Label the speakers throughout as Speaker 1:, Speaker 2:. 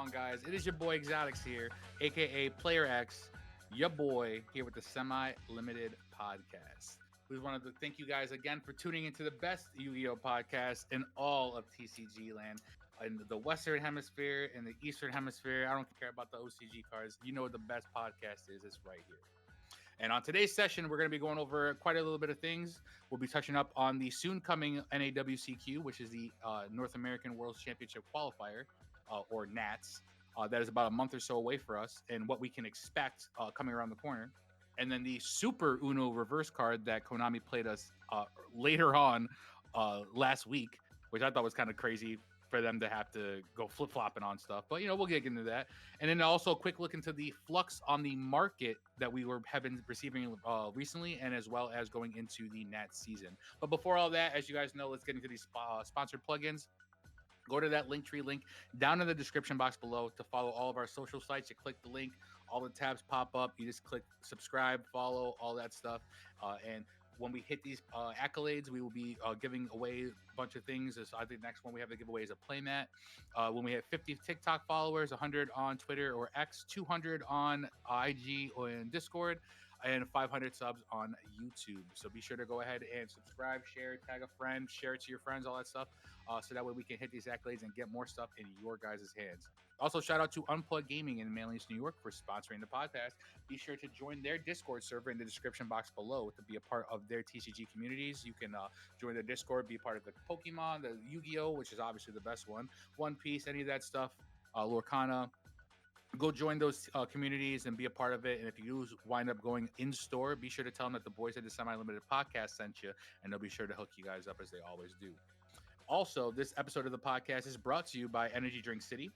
Speaker 1: on, guys? It is your boy Exotics here, aka Player X, your boy here with the Semi Limited Podcast. We wanted to thank you guys again for tuning into the best Yu-Gi-Oh podcast in all of TCG land, in the Western Hemisphere, in the Eastern Hemisphere. I don't care about the OCG cards. You know what the best podcast is? It's right here. And on today's session, we're going to be going over quite a little bit of things. We'll be touching up on the soon coming NAWCQ, which is the North American World Championship Qualifier, or NATS. That is about a month or so away for us, and what we can expect coming around the corner. And then the Super Uno reverse card that Konami played us later on last week, which I thought was kind of crazy for them to have to go flip flopping on stuff. But we'll get into that. And then also a quick look into the flux on the market that we have been receiving recently, and as well as going into the NAT season. But before all that, as you guys know, let's get into these sponsored plugins. Go to that Linktree link down in the description box below to follow all of our social sites. You click the link, all the tabs pop up. You just click subscribe, follow, all that stuff. And when we hit these accolades, we will be giving away a bunch of things. I think the next one we have to give away is a playmat. When we hit 50 TikTok followers, 100 on Twitter or X, 200 on IG or in Discord, and 500 subs on YouTube. So be sure to go ahead and subscribe, share, tag a friend, share it to your friends, all that stuff. So that way we can hit these accolades and get more stuff in your guys' hands. Also, shout out to Unplugged Gaming in Manlius, New York for sponsoring the podcast. Be sure to join their Discord server in the description box below to be a part of their TCG communities. You can join their Discord, be a part of the Pokemon, the Yu-Gi-Oh, which is obviously the best one, One Piece, any of that stuff, Lorcana. Go join those communities and be a part of it. And if you wind up going in store, be sure to tell them that the boys at the Semi Limited Podcast sent you, and they'll be sure to hook you guys up as they always do. Also, this episode of the podcast is brought to you by Energy Drink City,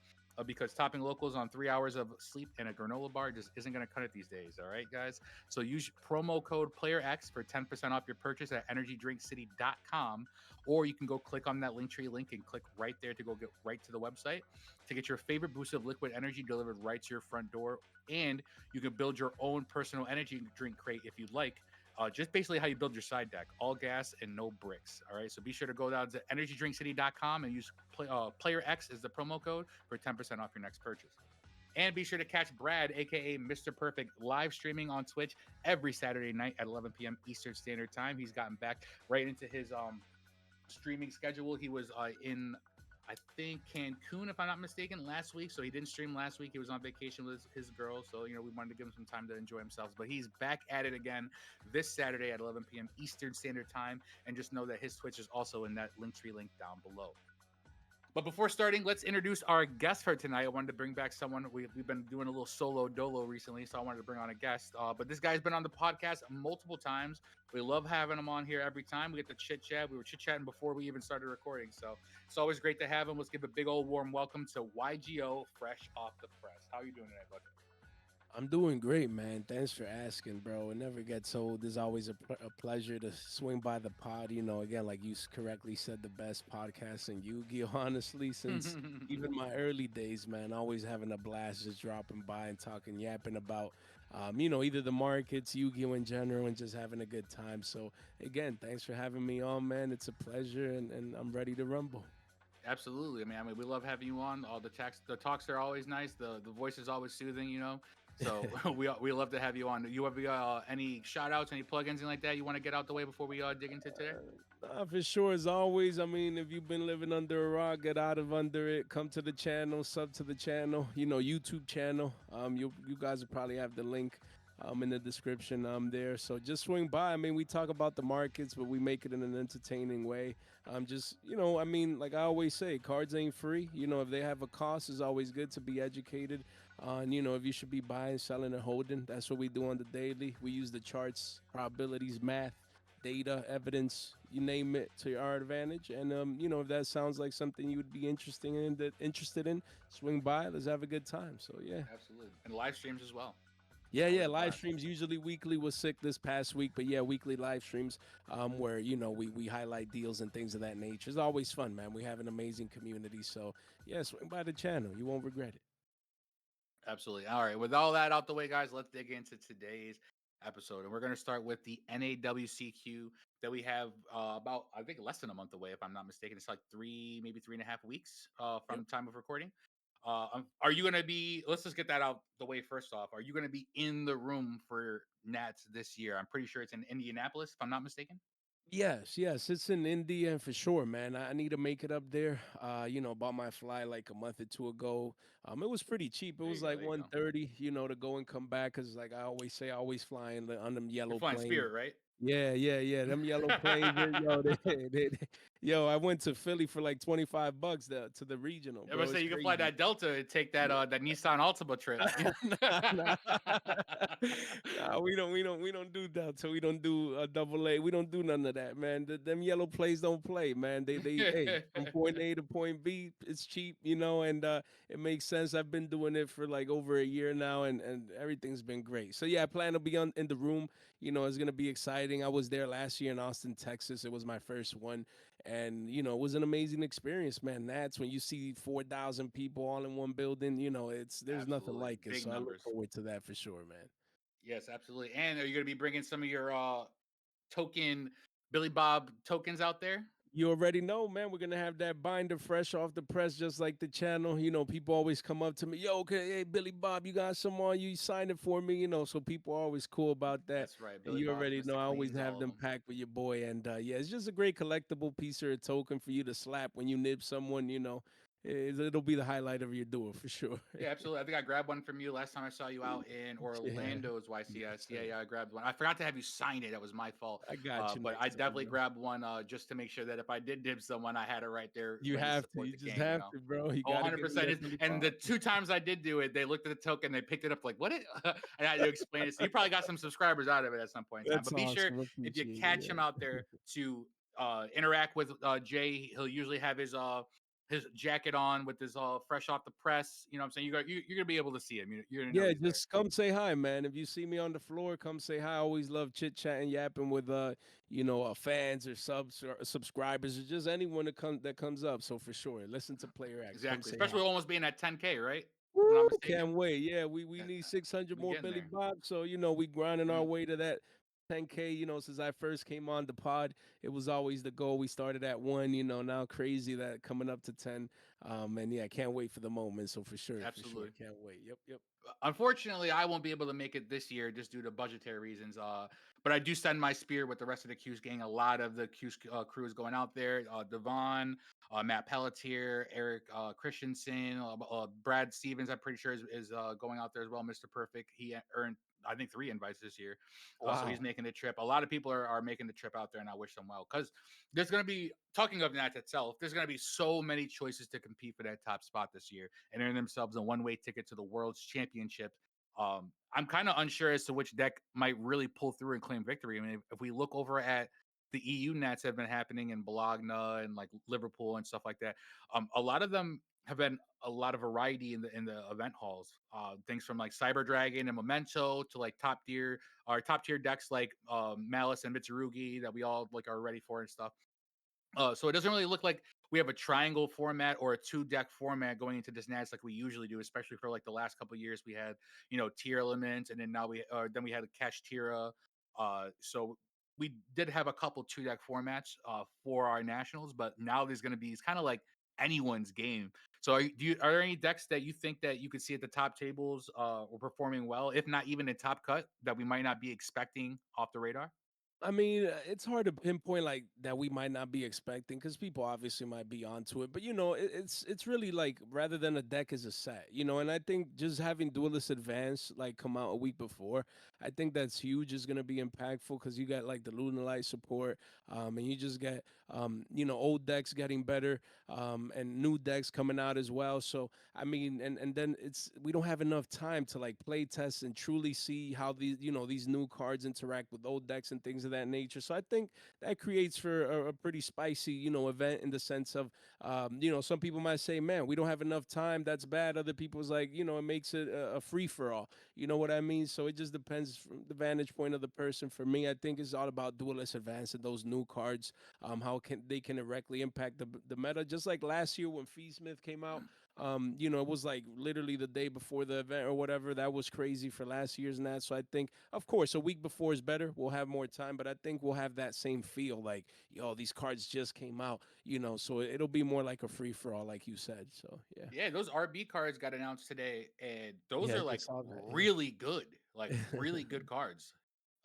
Speaker 1: because topping locals on 3 hours of sleep and a granola bar just isn't going to cut it these days. All right, guys. So use promo code PlayerX for 10% off your purchase at energydrinkcity.com, or you can go click on that Linktree link and click right there to go get right to the website to get your favorite boost of liquid energy delivered right to your front door. And you can build your own personal energy drink crate if you'd like. Just basically how you build your side deck, all gas and no bricks. All right, so be sure to go down to energydrinkcity.com and use Player X as the promo code for 10% off your next purchase. And be sure to catch Brad, aka Mr. Perfect, live streaming on Twitch every Saturday night at 11 p.m. Eastern Standard Time. He's gotten back right into his streaming schedule. He was in, I think, Cancun, if I'm not mistaken, last week. So he didn't stream last week. He was on vacation with his girl. So, we wanted to give him some time to enjoy himself. But he's back at it again this Saturday at 11 p.m. Eastern Standard Time. And just know that his Twitch is also in that Linktree link down below. But before starting, let's introduce our guest for tonight. I wanted to bring back someone. We've been doing a little solo dolo recently, so I wanted to bring on a guest. But this guy's been on the podcast multiple times. We love having him on here every time. We get to chit chat. We were chit chatting before we even started recording, so it's always great to have him. Let's give a big old warm welcome to Yugioh, fresh off the press. How are you doing tonight, bud?
Speaker 2: I'm doing great, man. Thanks for asking, bro. It never gets old. It's always a pleasure to swing by the pod. Again, like you correctly said, the best podcast in Yu-Gi-Oh! Honestly, since even my early days, man, always having a blast just dropping by and talking, yapping about, either the markets, Yu-Gi-Oh! In general, and just having a good time. So, again, thanks for having me on, man. It's a pleasure, and I'm ready to rumble.
Speaker 1: Absolutely. I mean, we love having you on. All the talks are always nice. The voice is always soothing. So we love to have you on. You have any shout outs, any plugins, anything like that you want to get out the way before we dig into today?
Speaker 2: For sure, as always. I mean, if you've been living under a rock, get out of under it. Come to the channel, sub to the channel. YouTube channel. You guys will probably have the link in the description there. So just swing by. I mean, we talk about the markets, but we make it in an entertaining way. I mean, like I always say, cards ain't free. If they have a cost, it's always good to be educated on, if you should be buying, selling, or holding. That's what we do on the daily. We use the charts, probabilities, math, data, evidence, you name it, to our advantage. And if that sounds like something you would be interested in, swing by. Let's have a good time. So yeah.
Speaker 1: Absolutely, and live streams as well.
Speaker 2: Yeah,
Speaker 1: Always a
Speaker 2: live
Speaker 1: blast.
Speaker 2: streams. Usually weekly. Was sick this past week, but yeah, weekly live streams where we highlight deals and things of that nature. It's always fun, man. We have an amazing community, so yeah, swing by the channel. You won't regret it.
Speaker 1: Absolutely. All right. With all that out the way, guys, let's dig into today's episode. And we're going to start with the NAWCQ that we have about, I think, less than a month away, if I'm not mistaken. It's like maybe 3.5 weeks
Speaker 2: Yep.
Speaker 1: from time of recording. Are you gonna be? Let's just get that out the way first off. Are you gonna be in the room for Nats this year? I'm pretty sure it's in Indianapolis, if I'm not mistaken.
Speaker 2: Yes, yes, it's in India for sure, man. I need to make it up there. Bought my fly like a month or two ago. It was pretty cheap. It
Speaker 1: There you
Speaker 2: was
Speaker 1: go.
Speaker 2: like
Speaker 1: There you go.
Speaker 2: 130, to go and come back. Cause like I always say, I always fly on them
Speaker 1: You're
Speaker 2: yellow
Speaker 1: flying
Speaker 2: planes.
Speaker 1: Spirit, right?
Speaker 2: Yeah, yeah, yeah. Them yellow planes, yo, yo, I went to Philly for like $25 to the regional,
Speaker 1: I was
Speaker 2: bro.
Speaker 1: say
Speaker 2: It's
Speaker 1: you can fly
Speaker 2: crazy.
Speaker 1: that Delta and take that Nissan Altima trip.
Speaker 2: Nah, nah. Nah, we don't do Delta. We don't do double A. We don't do none of that, man. Them yellow plays don't play, man. Hey, from point A to point B, it's cheap, and it makes sense. I've been doing it for like over a year now, and everything's been great. So yeah, I plan to be in the room. It's gonna be exciting. I was there last year in Austin, Texas. It was my first one, and it was an amazing experience, man. That's when you see 4,000 people all in one building. There's nothing
Speaker 1: Absolutely,
Speaker 2: like it.
Speaker 1: big
Speaker 2: So I look
Speaker 1: numbers.
Speaker 2: forward to that for sure, man.
Speaker 1: Yes, absolutely. And are you gonna be bringing some of your token Billy Bob tokens out there?
Speaker 2: You already know, man. We're gonna have that binder fresh off the press, just like the channel. People always come up to me, yo, okay, hey Billy Bob, you got some on you? Signed it for me, So people are always cool about that.
Speaker 1: That's right,
Speaker 2: And
Speaker 1: Billy
Speaker 2: you
Speaker 1: Bob's,
Speaker 2: already know
Speaker 1: Mr.
Speaker 2: I always
Speaker 1: Cleans,
Speaker 2: have
Speaker 1: all of
Speaker 2: them
Speaker 1: them.
Speaker 2: packed with your boy. And yeah, it's just a great collectible piece or a token for you to slap when you nib someone. It'll be the highlight of your duel for sure.
Speaker 1: Yeah, absolutely. I think I grabbed one from you last time I saw you out in
Speaker 2: Yeah,
Speaker 1: Orlando's
Speaker 2: yes,
Speaker 1: YCS. Yeah,
Speaker 2: sir.
Speaker 1: yeah, I grabbed one. I forgot to have you sign it. That was my fault.
Speaker 2: I got you
Speaker 1: But I
Speaker 2: next time,
Speaker 1: definitely
Speaker 2: bro.
Speaker 1: grabbed one just to make sure that if I did dib someone, I had it right there
Speaker 2: You
Speaker 1: ready to
Speaker 2: have to.
Speaker 1: support
Speaker 2: You
Speaker 1: the
Speaker 2: just
Speaker 1: king. You
Speaker 2: have
Speaker 1: know.
Speaker 2: to, bro. You
Speaker 1: Oh,
Speaker 2: got to give me
Speaker 1: 100%.
Speaker 2: that Billy
Speaker 1: And the
Speaker 2: Bob.
Speaker 1: two times I did do it, they looked at the token, they picked it up like, what it? And I had to explain it. So you probably got some subscribers out of it at some point in time.
Speaker 2: That's
Speaker 1: But be sure
Speaker 2: awesome.
Speaker 1: if you
Speaker 2: Appreciate
Speaker 1: catch him
Speaker 2: it.
Speaker 1: out there to interact with Jay, he'll usually have his jacket on with his fresh off the press. You know what I'm saying? You're gonna be able to see him. You're gonna know
Speaker 2: Yeah,
Speaker 1: he's there.
Speaker 2: just come say hi, man. If you see me on the floor, come say hi. I always love chit chatting, yapping with fans or subs or subscribers or just anyone that comes up. So for sure, listen to Player X. Come
Speaker 1: Exactly.
Speaker 2: say hi.
Speaker 1: Especially almost being at 10K, right? If I'm
Speaker 2: Woo!
Speaker 1: not
Speaker 2: Can't
Speaker 1: mistaken.
Speaker 2: wait. Yeah, we
Speaker 1: Yeah,
Speaker 2: need 600
Speaker 1: we
Speaker 2: more
Speaker 1: getting
Speaker 2: Billy
Speaker 1: there.
Speaker 2: Bob. So we grinding our
Speaker 1: Mm,
Speaker 2: way to that 10K. Since I first came on the pod, it was always the goal. We started at one. Now crazy that coming up to 10. And yeah, can't wait for the moment. So for sure,
Speaker 1: absolutely.
Speaker 2: can't wait. Yep, yep.
Speaker 1: Unfortunately, I won't be able to make it this year just due to budgetary reasons. But I do send my spear with the rest of the Q's gang. A lot of the Q's crew is going out there. Devon, Matt Pelletier, Eric Christensen, Brad Stevens. I'm pretty sure is going out there as well. Mr. Perfect. He earned, I think, 3 invites this year, so he's
Speaker 2: Wow.
Speaker 1: making the trip. A lot of people are making the trip out there, and I wish them well because there's going to be talking of that itself. There's going to be so many choices to compete for that top spot this year and earn themselves a one-way ticket to the World's Championship. I'm kind of unsure as to which deck might really pull through and claim victory. I mean, if we look over at the EU Nats have been happening in Bologna and like Liverpool and stuff like that, a lot of them have been a lot of variety in the event halls. Things from like Cyber Dragon and Memento to like top tier decks like Malice and Mitsurugi that we all like are ready for and stuff. So it doesn't really look like we have a triangle format or a two deck format going into this Nats like we usually do, especially for like the last couple of years. We had tier elements, and then we had a Cash Tira. So we did have a couple two deck formats for our nationals, but now there's going to be it's kind of like anyone's game. So are there any decks that you think that you could see at the top tables or performing well, if not even in top cut, that we might not be expecting off the radar?
Speaker 2: I mean, it's hard to pinpoint like that we might not be expecting because people obviously might be onto it. But it's really like rather than a deck is a set, And I think just having Duelist Advance like come out a week before, I think that's huge. Is gonna be impactful because you got like the Lunar Light support, and you just get old decks getting better, and new decks coming out as well. So I mean, and then we don't have enough time to like play test and truly see how these new cards interact with old decks and things of that nature. So I think that creates for a pretty spicy, event in the sense of, some people might say, man, we don't have enough time. That's bad. Other people's like, it makes it a free for all. You know what I mean? So it just depends from the vantage point of the person. For me, I think it's all about Duelist Advance and those new cards. How can they can directly impact the meta? Just like last year when Fee Smith came out. It was like literally the day before the event or whatever. That was crazy for last year's Nats. So I think, of course, a week before is better. We'll have more time, but I think we'll have that same feel like, yo, these cards just came out, so it'll be more like a free for all, like you said. So yeah.
Speaker 1: Yeah, those RB cards got announced today, and those
Speaker 2: Yeah, I
Speaker 1: are like
Speaker 2: just saw that. Yeah.
Speaker 1: really good, like really good cards.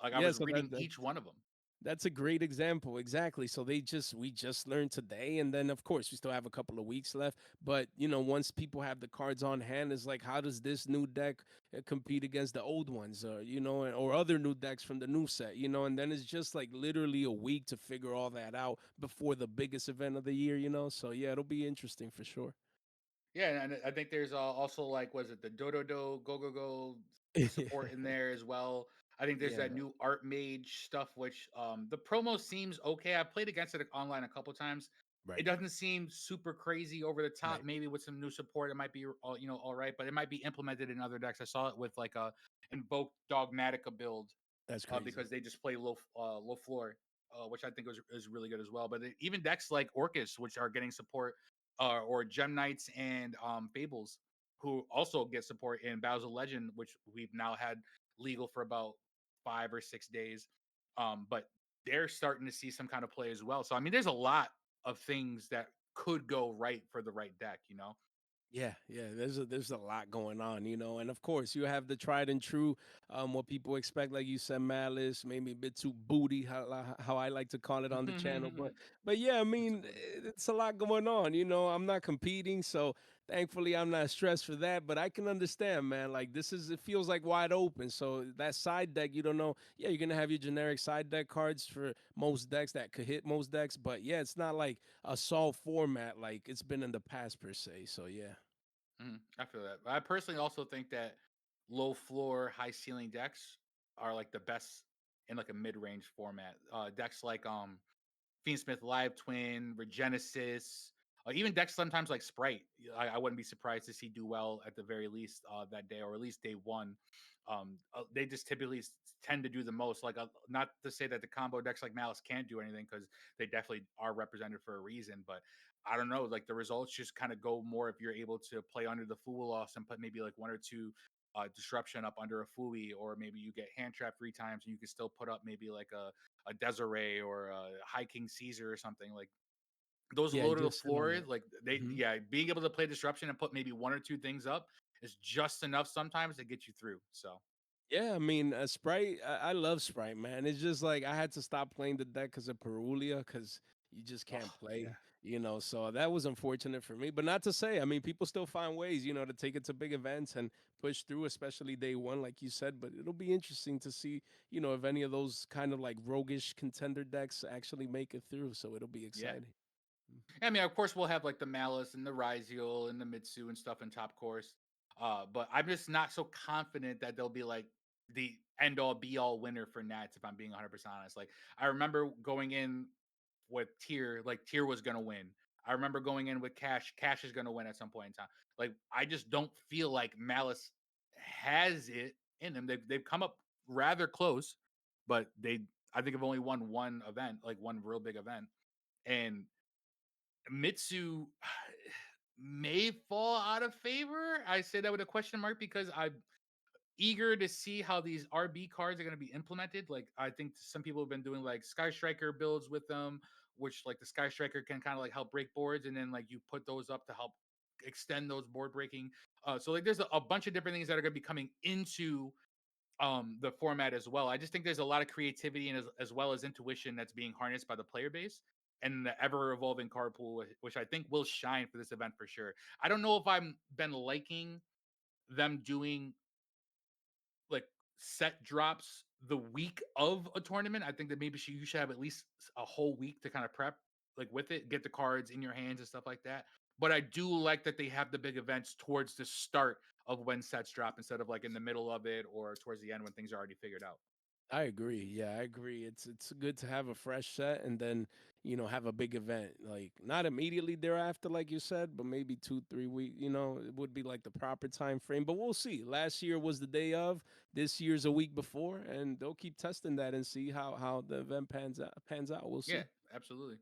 Speaker 1: Like I
Speaker 2: Yeah,
Speaker 1: was
Speaker 2: so
Speaker 1: reading each one of them.
Speaker 2: that's a great example. Exactly. So we just learned today, and then of course we still have a couple of weeks left. But once people have the cards on hand, it's like, how does this new deck compete against the old ones, or other new decks from the new set, and then it's just like literally a week to figure all that out before the biggest event of the year. So yeah, it'll be interesting for sure.
Speaker 1: Yeah, and I think there's also like was it the Dodo Do Go Go Go support in there as well. I think there's
Speaker 2: Yeah.
Speaker 1: that new art mage stuff, which the promo seems okay. I played against it online a couple times. It
Speaker 2: Right.
Speaker 1: doesn't seem super crazy over the top.
Speaker 2: Right.
Speaker 1: Maybe with some new support, it might be all right, but it might be implemented in other decks. I saw it with like a invoke Dogmatica build
Speaker 2: That's crazy.
Speaker 1: because they just play low floor, which I think is really good as well. But even decks like Orcus, which are getting support, or Gem Knights and Fables, who also get support in Battles of Legend, which we've now had legal for about 5 or 6 days. But they're starting to see some kind of play as well. So I mean, there's a lot of things that could go right for the right deck.
Speaker 2: Yeah, yeah. There's a lot going on, and of course you have the tried and true, what people expect, like you said, malice, maybe a bit too booty, how I like to call it on the channel, but yeah, I mean,
Speaker 1: Absolutely.
Speaker 2: it's a lot going on. I'm not competing, so thankfully I'm not stressed for that. But I can understand, man. Like it feels like wide open. So that side deck, you don't know. Yeah, you're gonna have your generic side deck cards for most decks that could hit most decks, but yeah, it's not like a solved format like it's been in the past per se. So yeah.
Speaker 1: I feel that. I personally also think that low floor, high ceiling decks are like the best in like a mid range format. Decks like Fiendsmith Live Twin, Regenesis, even decks sometimes like Sprite. I wouldn't be surprised to see do well at the very least that day, or at least day one. They just typically tend to do the most. Like, not to say that the combo decks like Malice can't do anything, because they definitely are represented for a reason. But I don't know, like the results just kind of go more if you're able to play under the Fool Loss and put maybe like one or two disruption up under a Fui, or maybe you get hand trap 3 times and you can still put up maybe like a Desiree or a High King Caesar or something. Like those
Speaker 2: Yeah,
Speaker 1: low
Speaker 2: and
Speaker 1: to the
Speaker 2: just sit on
Speaker 1: floor,
Speaker 2: it.
Speaker 1: like
Speaker 2: Mhm.
Speaker 1: yeah, being able to play disruption and put maybe one or two things up is just enough sometimes to get you through. So
Speaker 2: Yeah, I mean, Sprite, I love Sprite, man. It's just like I had to stop playing the deck because of Perulia, because you just can't
Speaker 1: oh
Speaker 2: play,
Speaker 1: yeah,
Speaker 2: so that was unfortunate for me. But not to say, I mean, people still find ways, to take it to big events and push through, especially day one, like you said. But it'll be interesting to see, if any of those kind of like roguish contender decks actually make it through. So it'll be
Speaker 1: yeah.
Speaker 2: exciting.
Speaker 1: I mean, of course, we'll have like the Malice and the Ryziel and the Mitsu and stuff in top course. But I'm just not so confident that they'll be like the end all be all winner for Nats, if I'm being 100% honest. Like, I remember going in with Tier, like Tier was going to win. I remember going in with Cash is going to win at some point in time. Like, I just don't feel like Malice has it in them. They've come up rather close, but I think have only won one event, like one real big event. And Mitsu may fall out of favor. I say that with a question mark because I'm eager to see how these RB cards are going to be implemented. Like, I think some people have been doing like Sky Striker builds with them, which like the Sky Striker can kind of like help break boards, and then like you put those up to help extend those board breaking. So like there's a bunch of different things that are going to be coming into the format as well. I just think there's a lot of creativity and as well as intuition that's being harnessed by the player base and the ever evolving card pool, which I think will shine for this event for sure. I don't know if I've been liking them doing like set drops the week of a tournament. I think that maybe you should have at least a whole week to kind of prep like with it, get the cards in your hands and stuff like that. But I do like that they have the big events towards the start of when sets drop instead of like in the middle of it or towards the end when things are already figured out.
Speaker 2: I agree. Yeah, I agree. It's good to have a fresh set and then have a big event, like not immediately thereafter, like you said, but maybe 2 3 weeks. It would be like the proper time frame. But we'll see. Last year was the day of. This year's a week before, and they'll keep testing that and see how the event pans out. We'll
Speaker 1: Yeah,
Speaker 2: see.
Speaker 1: absolutely.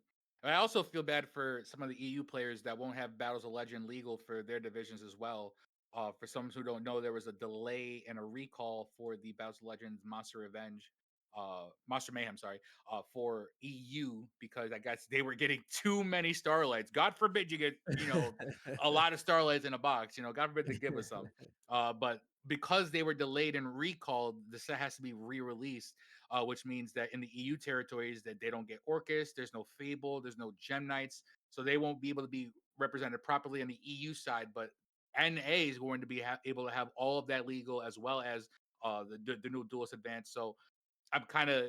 Speaker 1: I also feel bad for some of the EU players that won't have Battles of Legend legal for their divisions as well. For some who don't know, there was a delay and a recall for the Battles of Legends Monster Revenge, Monster Mayhem, sorry, for EU because I guess they were getting too many Starlights. God forbid you get, a lot of Starlights in a box. God forbid they give us some. But because they were delayed and recalled, the set has to be re-released, which means that in the EU territories that they don't get Orcus, there's no Fable, there's no Gem Knights, so they won't be able to be represented properly on the EU side. But NA is going to be able to have all of that legal as well as the new Duelist Advance. So I'm kind of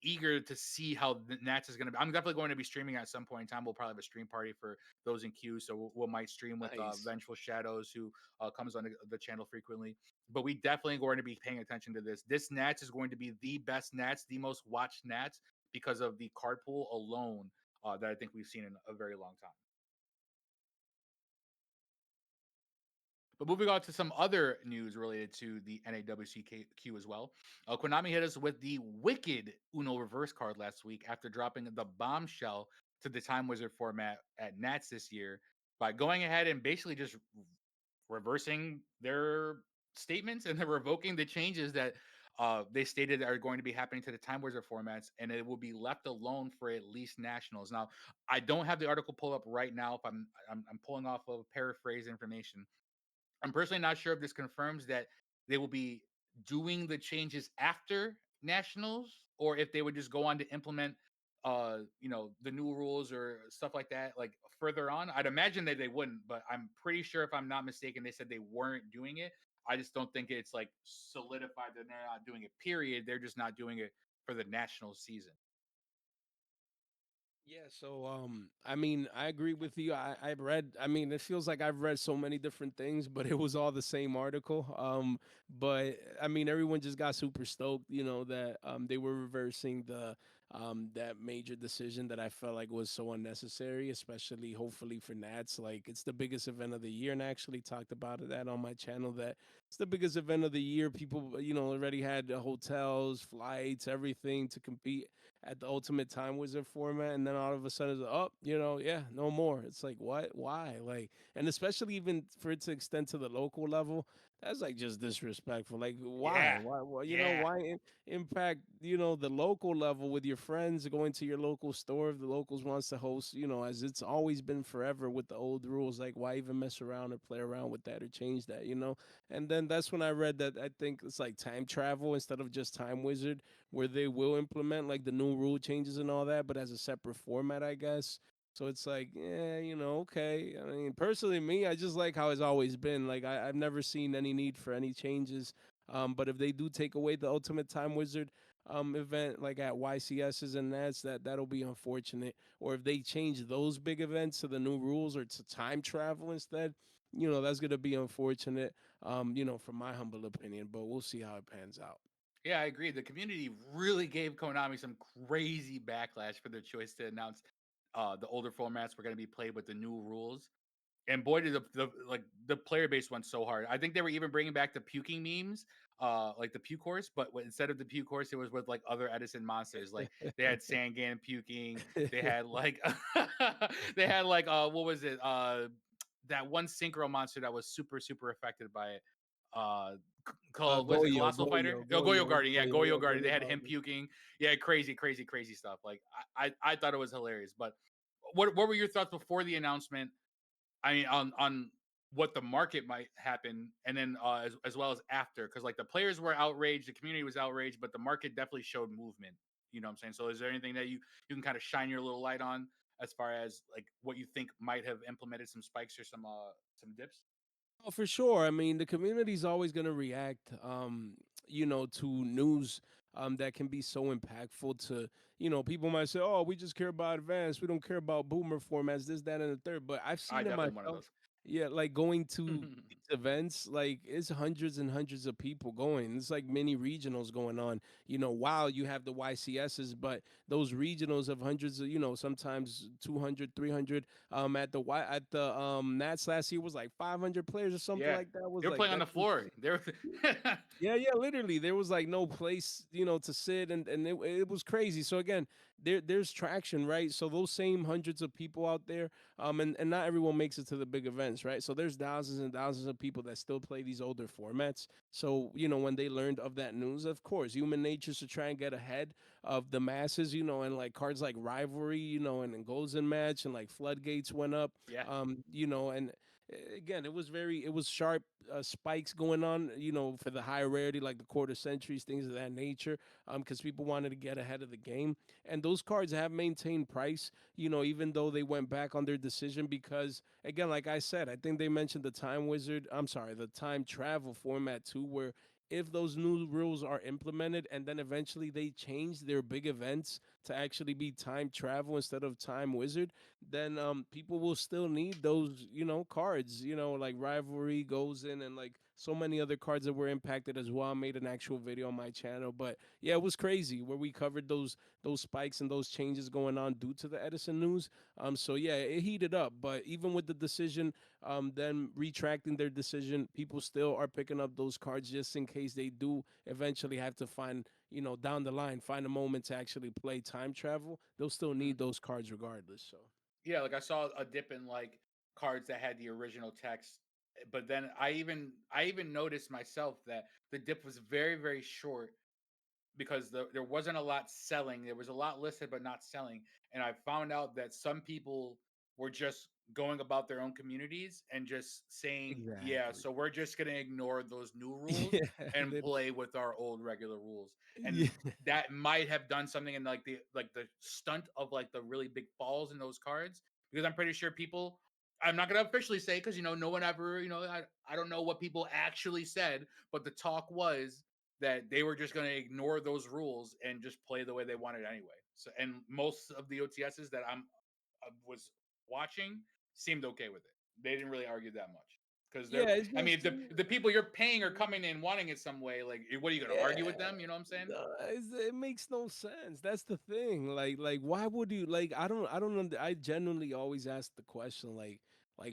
Speaker 1: eager to see how the Nats is going to be. I'm definitely going to be streaming at some point in time. We'll probably have a stream party for those in queue. So we might stream with
Speaker 2: Nice.
Speaker 1: Vengeful Shadows, who comes on the channel frequently. But we definitely going to be paying attention to this. This Nats is going to be the best Nats, the most watched Nats because of the card pool alone that I think we've seen in a very long time. But moving on to some other news related to the NAWCQ as well. Konami hit us with the wicked Uno reverse card last week after dropping the bombshell to the Time Wizard format at Nats this year by going ahead and basically just reversing their statements and they're revoking the changes that they stated are going to be happening to the Time Wizard formats, and it will be left alone for at least nationals. Now, I don't have the article pulled up right now. If I'm pulling off of paraphrase information. I'm personally not sure if this confirms that they will be doing the changes after nationals or if they would just go on to implement the new rules or stuff like that like further on. I'd imagine that they wouldn't, but I'm pretty sure if I'm not mistaken they said they weren't doing it. I just don't think it's like solidified that they're not doing it, period. They're just not doing it for the national season.
Speaker 2: Yeah, so I mean, I agree with you. I've read, I mean, it feels like I've read so many different things, but it was all the same article. But I mean, everyone just got super stoked, that they were reversing the that major decision that I felt like was so unnecessary, especially hopefully for Nats. Like it's the biggest event of the year, and I actually talked about that on my channel that it's the biggest event of the year. People, already had hotels, flights, everything to compete at the Ultimate Time Wizard format, and then all of a sudden, it's oh, yeah, no more. It's like what? Why? Like, and especially even for it to extend to the local level, that's like just disrespectful. Like, why?
Speaker 1: Yeah.
Speaker 2: Why?
Speaker 1: Yeah.
Speaker 2: Why impact the local level with your friends going to your local store if the locals wants to host? As it's always been forever with the old rules. Like, why even mess around or play around with that or change that? And then that's when I read that I think it's like time travel instead of just Time Wizard where they will implement like the new rule changes and all that, but as a separate format, I guess. So it's like, yeah, okay. I mean, personally, me, I just like how it's always been. Like, I've never seen any need for any changes. But if they do take away the Ultimate Time Wizard event, like at YCSs and that'll be unfortunate. Or if they change those big events to the new rules or to time travel instead, that's gonna be unfortunate. From my humble opinion. But we'll see how it pans out.
Speaker 1: Yeah, I agree. The community really gave Konami some crazy backlash for their choice to announce the older formats were going to be played with the new rules. And boy, did the player base went so hard. I think they were even bringing back the puking memes, like the puke horse, but instead of the puke horse, it was with like other Edison monsters. Like they had Sangan puking. They had like they had like what was it? That one synchro monster that was super super affected by it. Called was it
Speaker 2: Goyo,
Speaker 1: Colossal
Speaker 2: Goyo,
Speaker 1: Fighter? Oh, Goyo
Speaker 2: Goyo,
Speaker 1: Guardian. Yeah,
Speaker 2: Goyo,
Speaker 1: Goyo
Speaker 2: yeah,
Speaker 1: Guardian. They
Speaker 2: Goyo
Speaker 1: had him
Speaker 2: Guardian.
Speaker 1: puking. Yeah, crazy, crazy, crazy stuff. Like I thought it was hilarious. But what were your thoughts before the announcement? I mean, on what the market might happen, and then as well as after, because like the players were outraged, the community was outraged, but the market definitely showed movement. You know what I'm saying? So is there anything that you can kind of shine your little light on as far as like what you think might have implemented some spikes or some dips?
Speaker 2: Oh, for sure. I mean, the community's always going to react, to news that can be so impactful to, people might say, oh, we just care about advanced. We don't care about boomer formats, this, that, and the third. But I've
Speaker 1: I
Speaker 2: seen it
Speaker 1: definitely am one of
Speaker 2: myself.
Speaker 1: those.
Speaker 2: Yeah, like going to these events, like it's hundreds and hundreds of people going. It's like mini regionals going on, while you have the YCSs, but those regionals of hundreds of, sometimes 200, 300. At the Nats last year was like 500 players or something
Speaker 1: Yeah,
Speaker 2: like that. Was
Speaker 1: they were
Speaker 2: like
Speaker 1: playing on
Speaker 2: that's
Speaker 1: the floor.
Speaker 2: insane.
Speaker 1: They were.
Speaker 2: Yeah, yeah, literally, there was like no place, to sit, and it was crazy. So again, there's traction, right? So those same hundreds of people out there, and not everyone makes it to the big events, right? So there's thousands and thousands of people that still play these older formats. So when they learned of that news, of course, human nature is to try and get ahead of the masses, and like cards like Rivalry, and then Golden Match and like Floodgates went up,
Speaker 1: Yeah.
Speaker 2: and again, it was sharp spikes going on, for the high rarity, like the quarter centuries, things of that nature, because people wanted to get ahead of the game, and those cards have maintained price, even though they went back on their decision because, again, like I said, I think they mentioned the Time Wizard. I'm sorry, the Time Travel format too, where if those new rules are implemented and then eventually they change their big events to actually be time travel instead of time wizard, then people will still need those cards, like Rivalry goes in, and like so many other cards that were impacted as well. I made an actual video on my channel, but yeah, it was crazy where we covered those spikes and those changes going on due to the Edison news. So yeah, it heated up, but even with the decision, them retracting their decision, people still are picking up those cards just in case they do eventually have to find, down the line, find a moment to actually play time travel. They'll still
Speaker 1: Mhm.
Speaker 2: need those cards regardless. So
Speaker 1: Yeah, like I saw a dip in like cards that had the original text, but then I even noticed myself that the dip was very very short because there wasn't a lot selling. There was a lot listed but not selling, and I found out that some people were just going about their own communities and just saying, "Yeah,
Speaker 2: exactly.
Speaker 1: so we're just going to ignore those new rules
Speaker 2: Yeah,
Speaker 1: and
Speaker 2: lit-
Speaker 1: play with our old regular rules."
Speaker 2: yeah,
Speaker 1: And that might have done something in like the stunt of like the really big falls in those cards, because I'm pretty sure people, I'm not going to officially say because no one ever, I don't know what people actually said, but the talk was that they were just going to ignore those rules and just play the way they wanted anyway. So, and most of the OTSs that was watching seemed okay with it. They didn't really argue that much because they're.
Speaker 2: yeah. It's
Speaker 1: I mean,
Speaker 2: just
Speaker 1: the people you're paying are coming in wanting it some way. Like, what are you going to argue with
Speaker 2: yeah.
Speaker 1: them? You know what I'm saying?
Speaker 2: No, it makes no sense. That's the thing. Like, why would you like? I don't. I genuinely always ask the question, like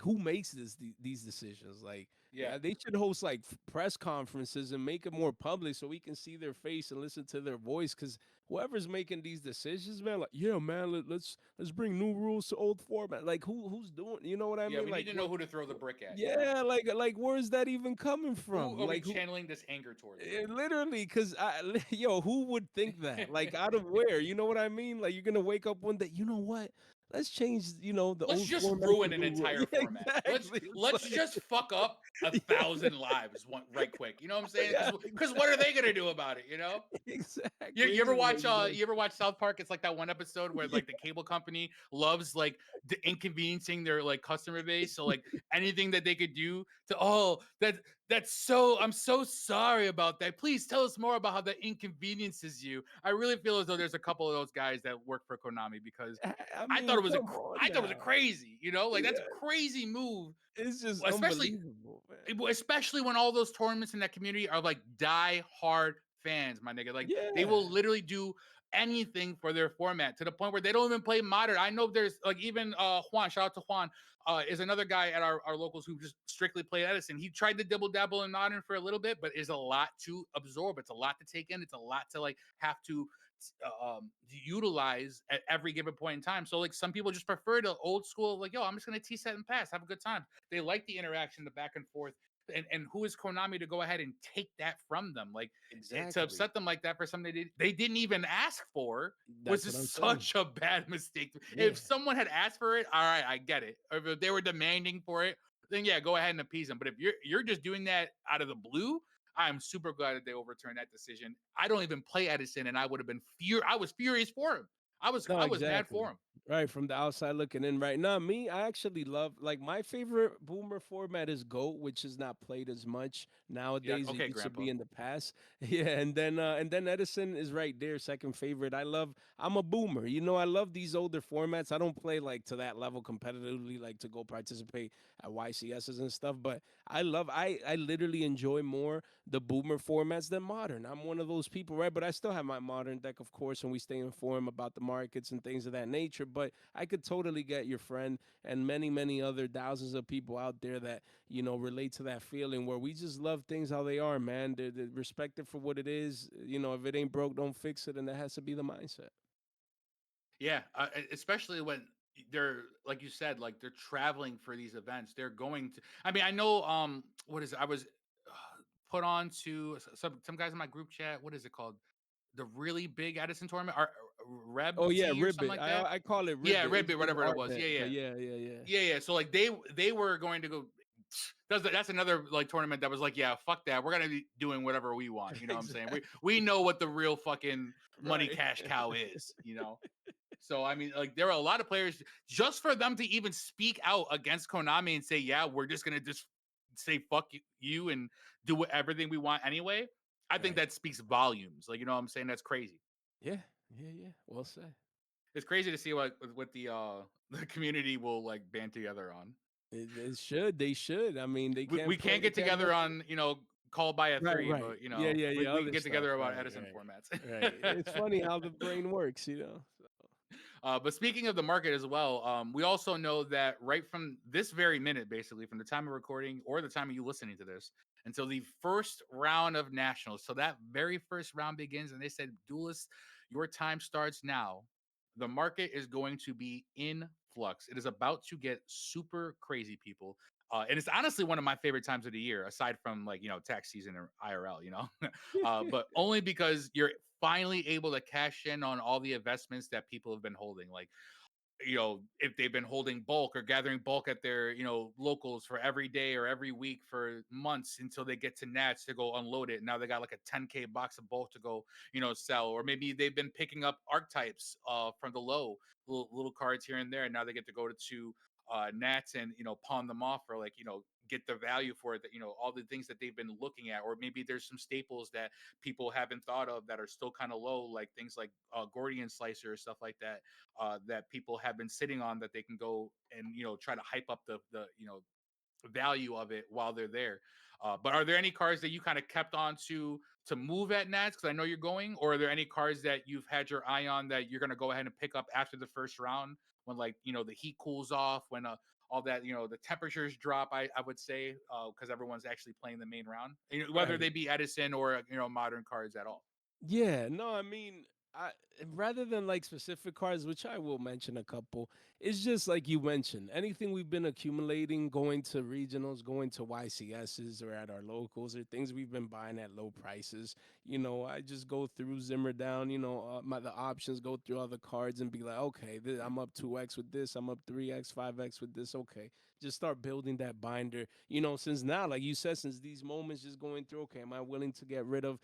Speaker 2: who makes these decisions? Like,
Speaker 1: Yeah.
Speaker 2: they should host like press conferences and make it more public so we can see their face and listen to their voice. Because whoever's making these decisions, man, like, yeah, man, let's bring new rules to old format. Like, who's doing? You know what I
Speaker 1: Yeah.
Speaker 2: mean?
Speaker 1: We need
Speaker 2: Like,
Speaker 1: to know who to throw the brick at.
Speaker 2: yeah, like where's that even coming
Speaker 1: Who
Speaker 2: from?
Speaker 1: are we
Speaker 2: Like, who?
Speaker 1: channeling this anger towards?
Speaker 2: Literally, because yo, who would think that? Like, out of where? You know what I mean? Like, you're gonna wake up one day. You know what? Let's change. The
Speaker 1: Let's
Speaker 2: old
Speaker 1: just
Speaker 2: format to
Speaker 1: ruin an
Speaker 2: new rule.
Speaker 1: entire
Speaker 2: Yeah,
Speaker 1: format. Let's
Speaker 2: exactly. It's
Speaker 1: let's
Speaker 2: like,
Speaker 1: just fuck up a
Speaker 2: yeah,
Speaker 1: thousand lives right quick. You know what I'm saying?
Speaker 2: yeah,
Speaker 1: Because what are they gonna do about it? You,
Speaker 2: exactly.
Speaker 1: you
Speaker 2: It's
Speaker 1: ever
Speaker 2: just
Speaker 1: watch
Speaker 2: like,
Speaker 1: you ever watch South Park? It's like that one episode where
Speaker 2: yeah,
Speaker 1: like the cable company loves like inconveniencing their like customer base. So like anything that they could do to, oh, that's so, I'm so sorry about that. Please tell us more about how that inconveniences you. I really feel as though there's a couple of those guys that work for Konami because
Speaker 2: I
Speaker 1: I thought
Speaker 2: mean,
Speaker 1: it was
Speaker 2: come on
Speaker 1: I thought it was a
Speaker 2: now.
Speaker 1: crazy, like that's a
Speaker 2: Yeah,
Speaker 1: crazy move,
Speaker 2: it's just
Speaker 1: especially
Speaker 2: unbelievable, man.
Speaker 1: especially when all those tournaments in that community are like die hard fans, my nigga. Like they
Speaker 2: Yeah,
Speaker 1: will literally do anything for their format to the point where they don't even play modern. I know there's like even Juan, shout out to Juan, is another guy at our locals who just strictly played Edison. He tried to double dabble in modern for a little bit, but is a lot to absorb. It's a lot to take in. It's a lot to like have to utilize at every given point in time. So like some people just prefer the old school, like, yo, I'm just gonna T-set and pass, have a good time. They like the interaction, the back and forth. And who is Konami to go ahead and take that from them? Like to
Speaker 2: exactly.
Speaker 1: upset them like that for something they didn't even ask for was
Speaker 2: That's what I'm
Speaker 1: just
Speaker 2: saying.
Speaker 1: such a bad mistake.
Speaker 2: Yeah.
Speaker 1: If someone had asked for it, all right, I get it. Or if they were demanding for it, then yeah, go ahead and appease them. But if you're just doing that out of the blue, I'm super glad that they overturned that decision. I don't even play Edison, and I would have been I was furious for him.
Speaker 2: No,
Speaker 1: I was mad for
Speaker 2: exactly.
Speaker 1: him.
Speaker 2: Right, from the outside looking in. Right now, me, I actually love, like, my favorite boomer format is GOAT, which is not played as much
Speaker 1: Yeah.
Speaker 2: nowadays. It
Speaker 1: Okay,
Speaker 2: used to
Speaker 1: Grandpa.
Speaker 2: be in the past. Yeah, and then Edison is right there, second favorite. I'm a boomer. I love these older formats. I don't play like to that level competitively, like to go participate at YCSs and stuff. But I literally enjoy more the boomer formats than modern. I'm one of those people, right? But I still have my modern deck, of course, and we stay informed about the markets and things of that nature. But I could totally get your friend and many other thousands of people out there that relate to that feeling where we just love things how they are, man. They're respect it for what it is. If it ain't broke, don't fix it, and that has to be the mindset.
Speaker 1: Yeah, especially when they're like you said, like they're traveling for these events. They're going to. I mean, I know. What is it? I was put on to some guys in my group chat. What is it called? The really big Edison tournament, or Reb
Speaker 2: Oh yeah,
Speaker 1: T or something
Speaker 2: Ribbit.
Speaker 1: like that.
Speaker 2: I call it
Speaker 1: Yeah,
Speaker 2: Ribbit.
Speaker 1: Ribbit,
Speaker 2: It's
Speaker 1: whatever it
Speaker 2: art
Speaker 1: was. Yeah,
Speaker 2: band,
Speaker 1: yeah,
Speaker 2: but yeah, yeah, yeah.
Speaker 1: yeah, yeah. So like they were going to go. That's another like tournament that was like, yeah, fuck that. We're gonna be doing whatever we want. You know what I'm saying?
Speaker 2: Exactly.
Speaker 1: We know what the real fucking money
Speaker 2: Right.
Speaker 1: cash cow is. You know. So I mean, like there are a lot of players just for them to even speak out against Konami and say, yeah, we're just gonna just say fuck you and do everything we want anyway. I think
Speaker 2: Right.
Speaker 1: that speaks volumes. Like you know what I'm saying? That's crazy.
Speaker 2: Yeah. Yeah. Yeah. Well said.
Speaker 1: It's crazy to see what the the community will like band together on.
Speaker 2: It should. They should. I mean, they
Speaker 1: We
Speaker 2: can't
Speaker 1: can't
Speaker 2: play. They
Speaker 1: get
Speaker 2: can't
Speaker 1: together
Speaker 2: mess.
Speaker 1: on call by a
Speaker 2: Right.
Speaker 1: three,
Speaker 2: Right.
Speaker 1: but you
Speaker 2: Yeah.
Speaker 1: know
Speaker 2: Yeah. Yeah.
Speaker 1: we can
Speaker 2: Other
Speaker 1: get
Speaker 2: stuff.
Speaker 1: together about
Speaker 2: Right.
Speaker 1: Edison
Speaker 2: Right.
Speaker 1: formats.
Speaker 2: Right. It's funny how the brain works. You know. So,
Speaker 1: But speaking of the market as well, we also know that right from this very minute, basically from the time of recording or the time of you listening to this, until the first round of nationals, so that very first round begins, and they said, "Duelists, your time starts now." The market is going to be in flux. It is about to get super crazy, people. And it's honestly one of my favorite times of the year, aside from like tax season or IRL, but only because you're finally able to cash in on all the investments that people have been holding. Like if they've been holding bulk or gathering bulk at their, locals for every day or every week for months until they get to Nats to go unload it. Now they got like a 10K box of bulk to go, sell. Or maybe they've been picking up archetypes from the low, little cards here and there. And now they get to go to Nats and, pawn them off or like, get the value for it that, all the things that they've been looking at. Or maybe there's some staples that people haven't thought of that are still kind of low, like things like Gordian Slicer or stuff like that that people have been sitting on that they can go and try to hype up the value of it while they're there. But are there any cards that you kind of kept on to move at Nats? Because I know you're going, or are there any cards that you've had your eye on that you're gonna go ahead and pick up after the first round when like the heat cools off, when all that the temperatures drop? I would say because everyone's actually playing the main round, whether
Speaker 2: right.
Speaker 1: they be Edison or modern cards at all.
Speaker 2: Yeah, no, I mean, I rather than like specific cards, which I will mention a couple, it's just like you mentioned, anything we've been accumulating, going to regionals, going to YCSs or at our locals, or things we've been buying at low prices. I just go through Zimmer down, the options, go through all the cards and be like, okay, I'm up 2x with this, I'm up 3x, 5x with this. Okay, just start building that binder. Since now, like you said, since these moments just going through, okay, am I willing to get rid of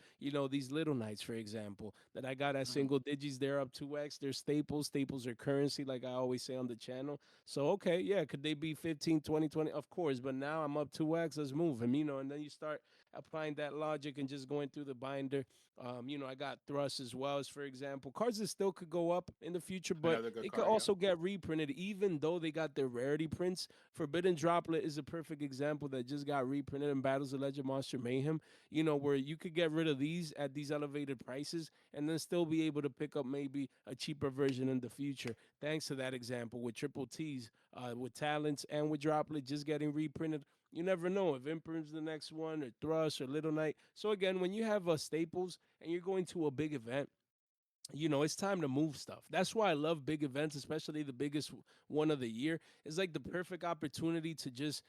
Speaker 2: these little knights, for example, that I got at
Speaker 1: Mhm.
Speaker 2: single digits, they're up 2x. They're staples. Staples are currency, like I always say on the channel. So, okay, yeah, could they be 15, 20, 20? Of course, but now I'm up 2x. Let's move them, and then you start applying that logic and just going through the binder. I got thrust as well as, for example, cards that still could go up in the future, but
Speaker 1: Another good
Speaker 2: they could
Speaker 1: card, yeah.
Speaker 2: also get reprinted, even though they got their rarity prints. Forbidden Droplet is a perfect example that just got reprinted in Battles of Legend Monster Mayhem, where you could get rid of these at these elevated prices and then still be able to pick up maybe a cheaper version in the future. Thanks to that example with triple T's, with talents and with Droplet just getting reprinted. You never know if Imprim's the next one or Thrust or Little Knight. So again, when you have staples and you're going to a big event, it's time to move stuff. That's why I love big events, especially the biggest one of the year. It's like the perfect opportunity to just,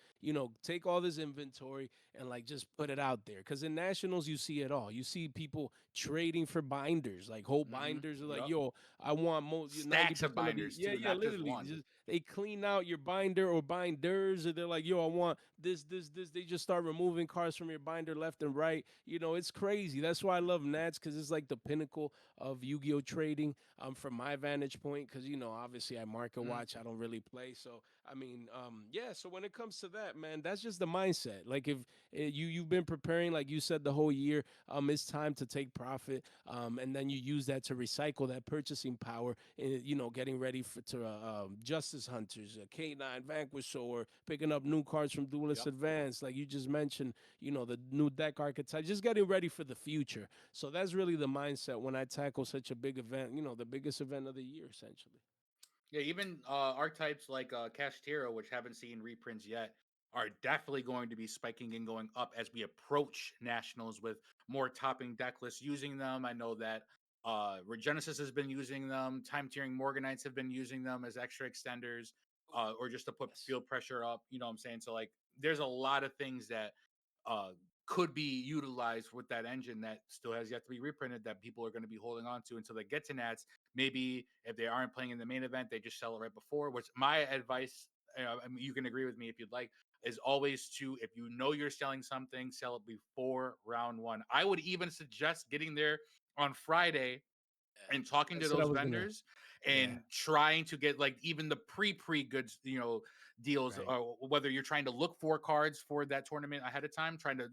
Speaker 2: take all this inventory and like just put it out there. Because in nationals, you see it all. You see people trading for binders, like whole binders are like,
Speaker 1: Yep.
Speaker 2: yo, I want
Speaker 1: Stacks of
Speaker 2: 90% of the,
Speaker 1: binders
Speaker 2: yeah,
Speaker 1: too,
Speaker 2: yeah,
Speaker 1: not just
Speaker 2: literally.
Speaker 1: one.
Speaker 2: Just they clean out your binder or binders, or they're like, yo, I want this, this, this. They just start removing cards from your binder left and right. It's crazy. That's why I love Nats, because it's like the pinnacle of Yu-Gi-Oh trading, from my vantage point, because obviously I market
Speaker 1: Mhm.
Speaker 2: watch, I don't really play. So I mean, yeah, so when it comes to that, man, that's just the mindset. Like if you've been preparing, like you said, the whole year, it's time to take profit, and then you use that to recycle that purchasing power, getting ready for to Justice Hunters, K9 Vanquish, or picking up new cards from Duelist
Speaker 1: Yep.
Speaker 2: Advance, like you just mentioned, the new deck archetype, just getting ready for the future. So that's really the mindset when I tackle such a big event, the biggest event of the year, essentially.
Speaker 1: Yeah, even archetypes like Cashtiro, which haven't seen reprints yet, are definitely going to be spiking and going up as we approach nationals with more topping deck lists using them. I know that Regenesis has been using them. Time tiering Morganites have been using them as extra extenders, or just to put
Speaker 2: Yes.
Speaker 1: field pressure up. You know what I'm saying? So like, there's a lot of things that uh, could be utilized with that engine that still has yet to be reprinted that people are going to be holding on to until they get to Nats. Maybe if they aren't playing in the main event, they just sell it right before. Which my advice, I mean, you can agree with me if you'd like, is always to, if you know you're selling something, sell it before round one. I would even suggest getting there on Friday
Speaker 2: Yeah.
Speaker 1: and talking to
Speaker 2: That's what I
Speaker 1: those
Speaker 2: was gonna.
Speaker 1: vendors
Speaker 2: Yeah.
Speaker 1: and trying to get like even the pre goods, deals,
Speaker 2: Right.
Speaker 1: or whether you're trying to look for cards for that tournament ahead of time, trying to,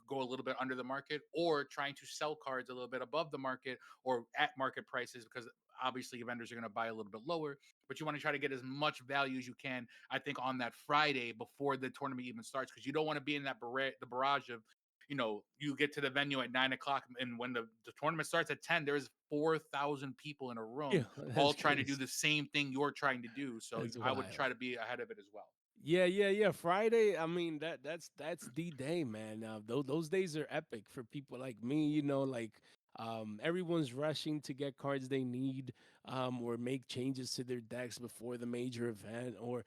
Speaker 1: go a little bit under the market, or trying to sell cards a little bit above the market or at market prices, because obviously vendors are going to buy a little bit lower, but you want to try to get as much value as you can, I think, on that Friday before the tournament even starts, because you don't want to be in that the barrage of, you get to the venue at 9 o'clock, and when the tournament starts at 10, there's 4,000 people in a
Speaker 2: Yeah.
Speaker 1: room, all
Speaker 2: That's
Speaker 1: trying to do
Speaker 2: crazy.
Speaker 1: the same thing you're trying to do. So
Speaker 2: That's
Speaker 1: I would
Speaker 2: wild.
Speaker 1: try to be ahead of it as well.
Speaker 2: Yeah, yeah, yeah. Friday. I mean, that's the day, man. Those days are epic for people like me. Like everyone's rushing to get cards they need, or make changes to their decks before the major event, or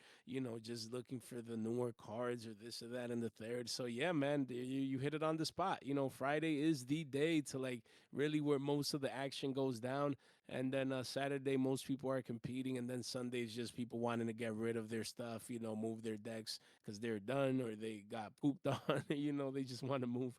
Speaker 2: just looking for the newer cards or this or that and the third. So yeah, man, you hit it on the spot. Friday is the day to like really where most of the action goes down. And then Saturday, most people are competing, and then Sunday is just people wanting to get rid of their stuff, move their decks because they're done or they got pooped on. They just want to move,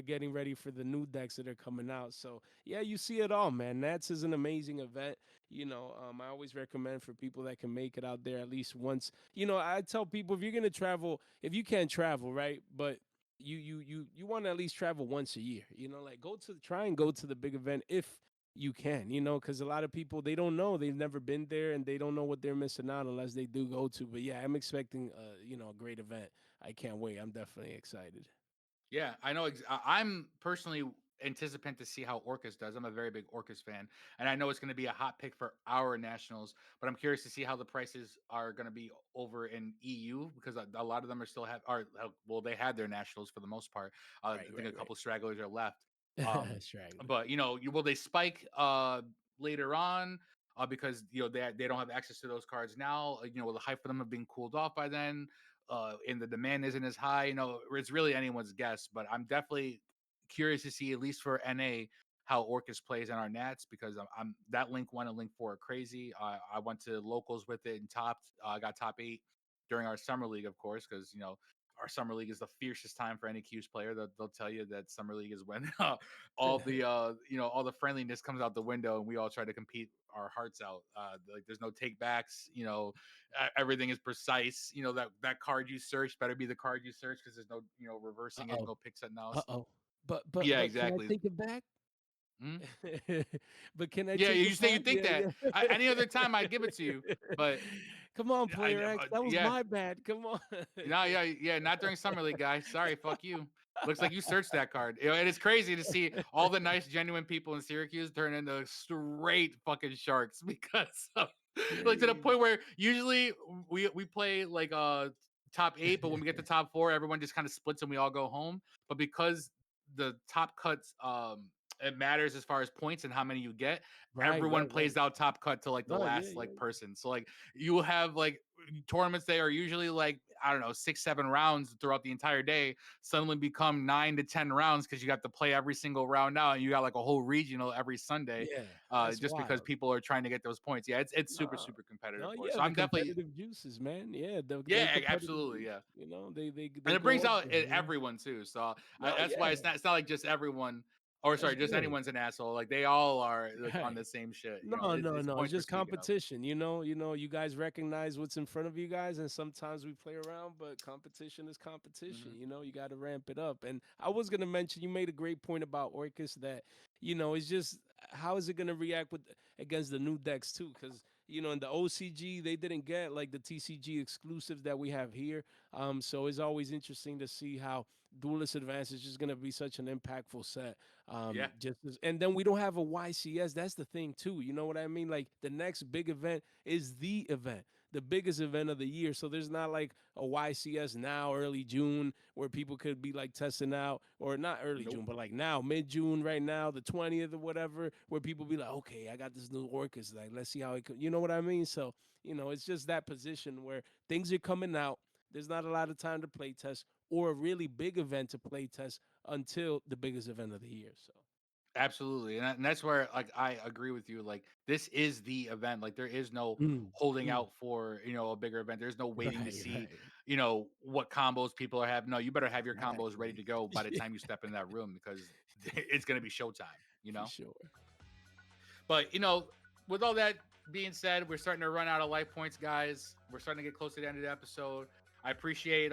Speaker 2: getting ready for the new decks that are coming out. So yeah, you see it all, man. Nats is an amazing event. I always recommend for people that can make it out there at least once. I tell people, if you're gonna travel, if you can't travel, right, but you want to at least travel once a year. Like try and go to the big event if you can, because a lot of people, they don't know, they've never been there, and they don't know what they're missing out unless they do go to. But yeah, I'm expecting a great event. I can't wait. I'm definitely excited.
Speaker 1: Yeah, I know. I'm personally anticipant to see how Orcus does. I'm a very big Orcus fan, and I know it's going to be a hot pick for our nationals. But I'm curious to see how the prices are going to be over in EU, because a lot of them are still have are well, they had their nationals for the most part.
Speaker 2: Right,
Speaker 1: I think a
Speaker 2: right,
Speaker 1: couple stragglers are left. Um,
Speaker 2: Straggler.
Speaker 1: but will they spike later on? Because they don't have access to those cards now. Will the hype for them have been cooled off by then? And the demand isn't as high. It's really anyone's guess, but I'm definitely curious to see, at least for NA, how Orcus plays in our Nats, because I'm that Link 1 and Link 4 are crazy. I went to locals with it and topped. I got top 8 during our summer league, of course, because our summer league is the fiercest time for any Q's player. They'll tell you that summer league is when all the friendliness comes out the window, and we all try to compete our hearts out. Like, there's no take backs. Everything is precise. That card you search better be the card you search, because there's no
Speaker 2: Uh
Speaker 1: reversing it,
Speaker 2: oh.
Speaker 1: no picks and
Speaker 2: Uh
Speaker 1: else.
Speaker 2: oh. But but
Speaker 1: Yeah,
Speaker 2: but can I
Speaker 1: exactly.
Speaker 2: take it back?
Speaker 1: Mhm.
Speaker 2: But can I
Speaker 1: Yeah,
Speaker 2: take
Speaker 1: you
Speaker 2: it
Speaker 1: say you
Speaker 2: back?
Speaker 1: think
Speaker 2: Yeah,
Speaker 1: that. Any other time I'd give it to you,
Speaker 2: yeah.
Speaker 1: but
Speaker 2: Come on,
Speaker 1: I
Speaker 2: player X.
Speaker 1: but
Speaker 2: That was
Speaker 1: yeah.
Speaker 2: my bad. Come on.
Speaker 1: No, yeah, yeah, not during summer league, guys. Sorry, fuck you. Looks like you searched that card. It is crazy to see all the nice, genuine people in Syracuse turn into straight fucking sharks because of, like, to the
Speaker 2: Jeez.
Speaker 1: point where usually we play like top 8, but when we get to top 4, everyone just kind of splits and we all go home. But because the top cuts, it matters as far as points and how many you get.
Speaker 2: Right,
Speaker 1: Everyone
Speaker 2: right, right.
Speaker 1: plays out top cut to like the
Speaker 2: No, yeah,
Speaker 1: last
Speaker 2: yeah,
Speaker 1: like
Speaker 2: yeah.
Speaker 1: person. So like you will have like tournaments they are usually like, I don't know, 6-7 rounds throughout the entire day, suddenly become 9 to 10 rounds, because you got to play every single round now, and you got like a whole regional every Sunday,
Speaker 2: Yeah, that's
Speaker 1: just because
Speaker 2: wild.
Speaker 1: people are trying to get those points. Yeah, it's super
Speaker 2: No,
Speaker 1: super competitive
Speaker 2: no,
Speaker 1: for us.
Speaker 2: yeah,
Speaker 1: So
Speaker 2: the
Speaker 1: I'm definitely,
Speaker 2: competitive juices, man. Yeah, they're
Speaker 1: yeah,
Speaker 2: competitive
Speaker 1: absolutely,
Speaker 2: juice.
Speaker 1: yeah.
Speaker 2: They
Speaker 1: And it
Speaker 2: go
Speaker 1: brings
Speaker 2: up
Speaker 1: out
Speaker 2: there.
Speaker 1: everyone too. So
Speaker 2: No,
Speaker 1: that's why
Speaker 2: yeah,
Speaker 1: it's not like just everyone, or
Speaker 2: that's
Speaker 1: sorry, just
Speaker 2: good.
Speaker 1: anyone's an asshole. Like, they all are like on
Speaker 2: Right.
Speaker 1: the same shit.
Speaker 2: No, no,
Speaker 1: It's
Speaker 2: no. It's
Speaker 1: points we're
Speaker 2: just
Speaker 1: speaking of.
Speaker 2: competition. You guys recognize what's in front of you guys, and sometimes we play around, but competition is competition.
Speaker 1: Hmm.
Speaker 2: You got to ramp it up. And I was gonna mention, you made a great point about Orcus that it's just how is it gonna react with against the new decks too? Because in the OCG they didn't get like the TCG exclusives that we have here. So it's always interesting to see how Duelist Advance is just gonna be such an impactful set.
Speaker 1: Yeah,
Speaker 2: And then we don't have a YCS. That's the thing too. You know what I mean? Like the next big event is the event, the biggest event of the year. So there's not like a YCS now, early June, where people could be like testing out, or not early
Speaker 1: nope.
Speaker 2: June, but like now, mid June, right now, the 20th or whatever, where people be like, okay, I got this new Orcus, like let's see how it. You know what I mean? So it's just that position where things are coming out. There's not a lot of time to play test or a really big event to play test until the biggest event of the year. So.
Speaker 1: Absolutely, and that's where like I agree with you. Like this is the event. Like there is no
Speaker 2: Mm,
Speaker 1: holding
Speaker 2: mm.
Speaker 1: out for a bigger event. There's no waiting to
Speaker 2: Right,
Speaker 1: see
Speaker 2: right,
Speaker 1: what combos people are having. No, you better have your combos ready
Speaker 2: exactly.
Speaker 1: to go by the
Speaker 2: Yeah,
Speaker 1: time you step in that room because it's gonna be showtime. You
Speaker 2: for
Speaker 1: know.
Speaker 2: sure.
Speaker 1: But with all that being said, we're starting to run out of life points, guys. We're starting to get close to the end of the episode. I appreciate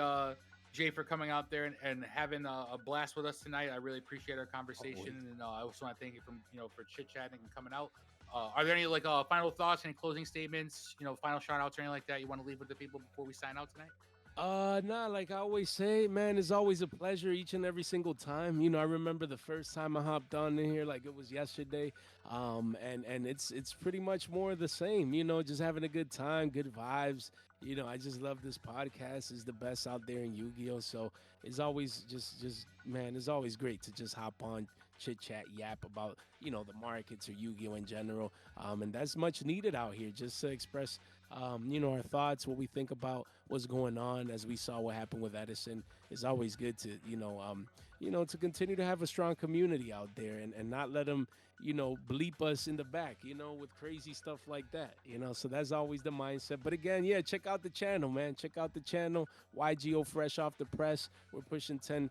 Speaker 1: Jay for coming out there and having a blast with us tonight. I really appreciate our conversation,
Speaker 2: Always.
Speaker 1: and I also want to thank you from for chit chatting and coming out. Are there any like final thoughts, any closing statements, final shout outs or anything like that you want to leave with the people before we sign out tonight?
Speaker 2: Nah, like I always say, man, it's always a pleasure each and every single time. I remember the first time I hopped on in here like it was yesterday. And it's pretty much more of the same, just having a good time, good vibes. I just love this podcast. It's the best out there in Yu-Gi-Oh! So it's always just man, it's always great to just hop on, chit chat, yap about, the markets or Yu-Gi-Oh! In general. And that's much needed out here just to express our thoughts, what we think about what's going on. As we saw what happened with Edison, it's always good to, to continue to have a strong community out there and not let them, bleep us in the back, with crazy stuff like that, So that's always the mindset. But again, yeah, check out the channel, man. Check out the channel. YGO Fresh Off the Press. We're pushing 10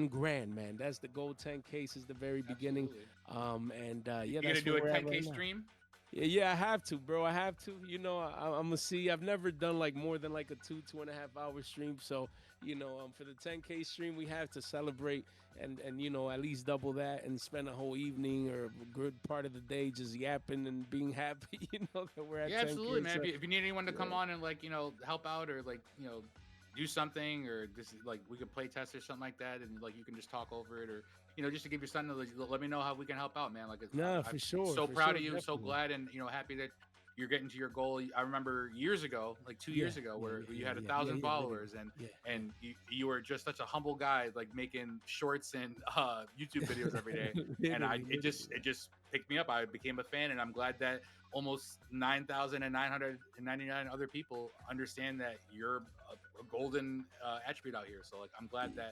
Speaker 2: grand, man. That's the gold 10K since the very beginning.
Speaker 1: Absolutely.
Speaker 2: Yeah,
Speaker 1: You gonna
Speaker 2: that's
Speaker 1: do
Speaker 2: where
Speaker 1: a
Speaker 2: we're at
Speaker 1: 10K
Speaker 2: right now.
Speaker 1: stream?
Speaker 2: Yeah, I have to, bro. I have to. I'm gonna see. I've never done like more than like a 2.5 hour stream. So, for the 10K stream, we have to celebrate and at least double that and spend a whole evening or a good part of the day just yapping and being happy. That we're at
Speaker 1: Yeah, absolutely,
Speaker 2: 10K.
Speaker 1: man.
Speaker 2: So,
Speaker 1: If you need anyone to come
Speaker 2: yeah.
Speaker 1: on and like help out or like do something or this is like we could play test or something like that, and like you can just talk over it or just to give your son let me know how we can help out, man. Like
Speaker 2: Nah,
Speaker 1: I'm so
Speaker 2: for
Speaker 1: proud
Speaker 2: sure,
Speaker 1: of you, so
Speaker 2: definitely.
Speaker 1: glad and happy that you're getting to your goal. I remember years ago, like 2 years
Speaker 2: Yeah,
Speaker 1: ago,
Speaker 2: yeah,
Speaker 1: where
Speaker 2: yeah,
Speaker 1: you
Speaker 2: yeah,
Speaker 1: had a
Speaker 2: yeah, yeah,
Speaker 1: thousand
Speaker 2: yeah. Literally.
Speaker 1: followers and
Speaker 2: Yeah, yeah.
Speaker 1: and you were just such a humble guy, like making shorts and YouTube videos every day. And I
Speaker 2: Literally,
Speaker 1: it
Speaker 2: literally,
Speaker 1: just it just picked me up. I became a fan, and I'm glad that almost 9,999 other people understand that you're a golden attribute out here. So like I'm glad
Speaker 2: man.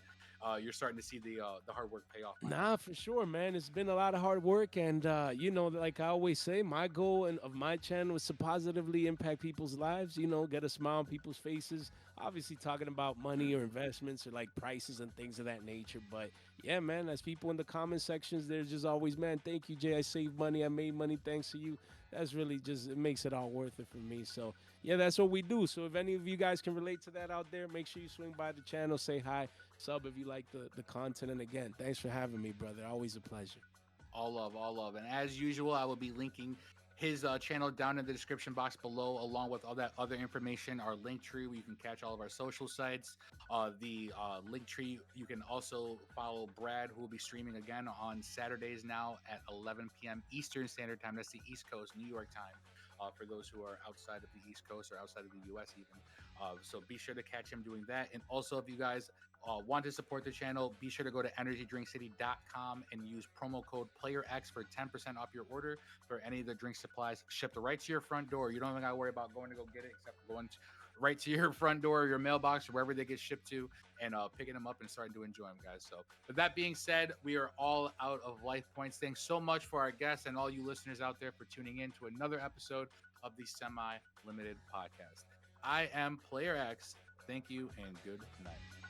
Speaker 1: that you're starting to see the hard work pay off, my man.
Speaker 2: Nah, for sure, man. It's been a lot of hard work, and like I always say, my goal of my channel is to positively impact people's lives. Get a smile on people's faces. Obviously, talking about money or investments or like prices and things of that nature. But yeah, man, as people in the comment sections, there's just always, man, thank you, Jay. I saved money. I made money thanks to you. That's really just it makes it all worth it for me. So yeah, that's what we do. So if any of you guys can relate to that out there, make sure you swing by the channel, say hi, sub if you like the content. And again, thanks for having me, brother. Always a pleasure.
Speaker 1: All love, all love. And as usual, I will be linking his channel down in the description box below, along with all that other information, our link tree where you can catch all of our social sites. The link tree, you can also follow Brad, who will be streaming again on Saturdays now at 11 p.m. Eastern Standard Time. That's the East Coast, New York time. For those who are outside of the East Coast or outside of the US, even. So be sure to catch him doing that. And also, if you guys want to support the channel, be sure to go to energydrinkcity.com and use promo code PlayerX for 10% off your order for any of the drink supplies shipped right to your front door. You don't even got to worry about going to go get it, except going right to your front door, your mailbox, or wherever they get shipped to, and picking them up and starting to enjoy them, guys. So, with that being said, we are all out of life points. Thanks so much for our guests and all you listeners out there for tuning in to another episode of the Semi Limited Podcast. I am Player X. Thank you and good night.